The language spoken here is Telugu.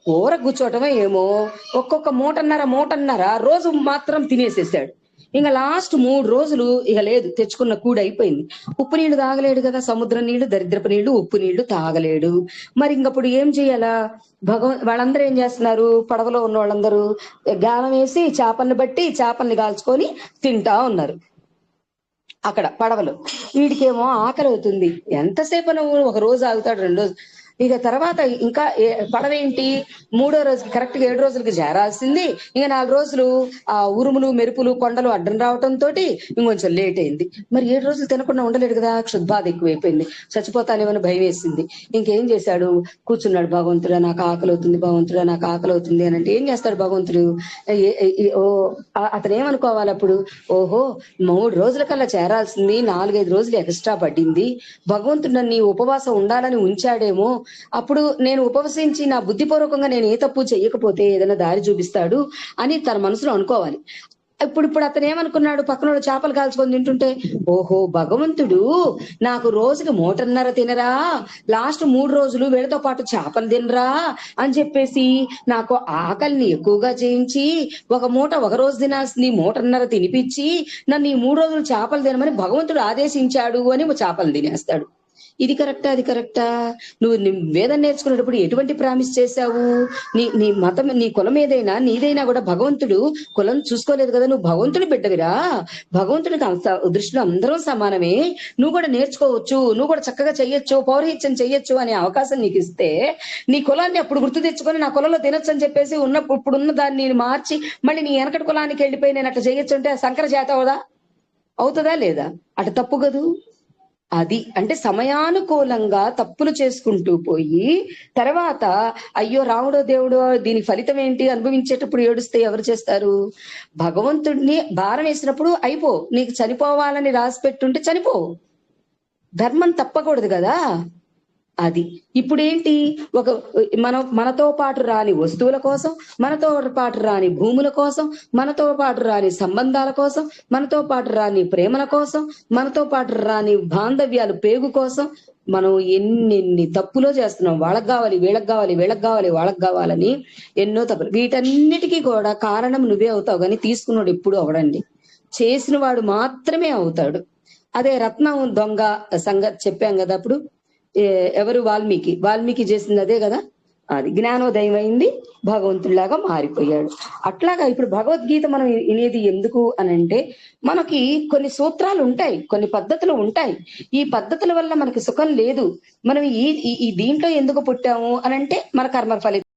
కూర కూర్చోవటమే ఏమో ఒక్కొక్క మూటన్నర రోజు మాత్రం తినేసేసాడు. ఇంకా లాస్ట్ 3 రోజులు ఇక లేదు, తెచ్చుకున్న కూడి అయిపోయింది. ఉప్పు నీళ్లు తాగలేడు కదా, సముద్రం నీళ్లు, దరిద్రపు నీళ్లు, ఉప్పు నీళ్లు తాగలేడు. మరి ఇంకప్పుడు ఏం చెయ్యాలా? వాళ్ళందరూ ఏం చేస్తున్నారు? పడవలో ఉన్న వాళ్ళందరూ గాలం వేసి చేపల్ని బట్టి చేపల్ని కాల్చుకొని తింటా ఉన్నారు అక్కడ పడవలు. వీడికేమో ఆకలి అవుతుంది. ఎంతసేపు నువ్వు ఒక రోజు ఆగుతాడు, 2 రోజులు. ఇక తర్వాత ఇంకా పడవేంటి, 3వ రోజుకి కరెక్ట్ గా 7 రోజులకి చేరాల్సింది. ఇంకా 4 రోజులు ఆ ఉరుములు మెరుపులు కొండలు అడ్డం రావటంతో ఇంకొంచెం లేట్ అయింది. మరి 7 రోజులు తినకుండా ఉండలేడు కదా, క్షుద్బాధ ఎక్కువైపోయింది, చచ్చిపోతానేమని భయం వేసింది. ఇంకేం చేశాడు? కూర్చున్నాడు. భగవంతుడా నాకు ఆకలి అవుతుంది, భగవంతుడా నాకు ఆకలి అవుతుంది అని అంటే ఏం చేస్తాడు భగవంతుడు? అతను ఏమనుకోవాలి అప్పుడు? ఓహో, 3 రోజుల కల్లా చేరాల్సింది 4-5 రోజులు ఎక్స్ట్రా పడింది, భగవంతుడు నన్ను ఉపవాసం ఉండాలని ఉంచాడేమో, అప్పుడు నేను ఉపవసించి నా బుద్ధిపూర్వకంగా నేను ఏ తప్పు చెయ్యకపోతే ఏదైనా దారి చూపిస్తాడు అని తన మనసులో అనుకోవాలి. ఇప్పుడు అతను ఏమనుకున్నాడు? పక్కన చేపలు కాల్చుకొని తింటుంటే, ఓహో భగవంతుడు నాకు రోజుకి 1.5 తినరా, లాస్ట్ 3 రోజులు వీళ్ళతో పాటు చేపలు తినరా అని చెప్పేసి నాకు ఆకలిని ఎక్కువగా చేయించి ఒక మూట ఒక రోజు తినాల్సింది 1.5 తినిపించి నన్ను ఈ 3 రోజులు చేపలు తినమని భగవంతుడు ఆదేశించాడు అని చేపలు తినేస్తాడు. ఇది కరెక్టా? అది కరెక్టా? నువ్వు వేదం నేర్చుకునేటప్పుడు ఎటువంటి ప్రామిస్ చేశావు? నీ నీ మతం, నీ కులం ఏదైనా నీదైనా కూడా భగవంతుడు కులం చూసుకోలేదు కదా. నువ్వు భగవంతుడి బిడ్డవిరా, భగవంతుడికి దృష్టిలో అందరం సమానమే, నువ్వు కూడా నేర్చుకోవచ్చు, నువ్వు కూడా చక్కగా చెయ్యొచ్చు, పౌరహిత్యం చెయ్యొచ్చు అనే అవకాశం నీకు ఇస్తే నీ కులాన్ని అప్పుడు గుర్తు తెచ్చుకొని నా కులంలో తినొచ్చు అని చెప్పేసి ఇప్పుడున్న దాన్ని మార్చి మళ్ళీ నీ వెనకటి కులానికి వెళ్ళిపోయి నేను అట్లా చెయ్యొచ్చు అంటే సంకర జాత అవుతుందా లేదా? అటు తప్పు కదూ. అది అంటే సమయానుకూలంగా తప్పులు చేసుకుంటూ పోయి తర్వాత అయ్యో రాముడో దేవుడో దీని ఫలితం ఏంటి అనుభవించేటప్పుడు ఏడుస్తే ఎవరు చేస్తారు? భగవంతుడిని భారం వేసినప్పుడు అయిపో, నీకు చనిపోవాలని రాసి పెట్టుంటే చనిపో, ధర్మం తప్పకూడదు కదా. అది ఇప్పుడు ఏంటి, మనతో పాటు రాని వస్తువుల కోసం, మనతో పాటు రాని భూముల కోసం, మనతో పాటు రాని సంబంధాల కోసం, మనతో పాటు రాని ప్రేమల కోసం, మనతో పాటు రాని బాంధవ్యాలు పేగు కోసం మనం ఎన్నెన్ని తప్పులో చేస్తున్నాం. వాళ్ళకి కావాలి, వీళ్ళకి కావాలి, వీళ్ళకి కావాలి, వాళ్ళకి కావాలని ఎన్నో తప్పులు. వీటన్నిటికీ కూడా కారణం నువ్వే అవుతావు, కానీ తీసుకున్నాడు ఎప్పుడు అవడండి, చేసిన వాడు మాత్రమే అవుతాడు. అదే రత్నం దొంగ సంగతి చెప్పాం కదా అప్పుడు. ఎవరు? వాల్మీకి చేసింది అదే కదా. అది జ్ఞానోదయం అయింది, భగవంతుడిలాగా మారిపోయాడు. అట్లాగా ఇప్పుడు భగవద్గీత మనం వినేది ఎందుకు అనంటే, మనకి కొన్ని సూత్రాలు ఉంటాయి, కొన్ని పద్ధతులు ఉంటాయి. ఈ పద్ధతుల వల్ల మనకి సుఖం లేదు. మనం ఈ దీంట్లో ఎందుకు పుట్టాము అనంటే మన కర్మ ఫలితం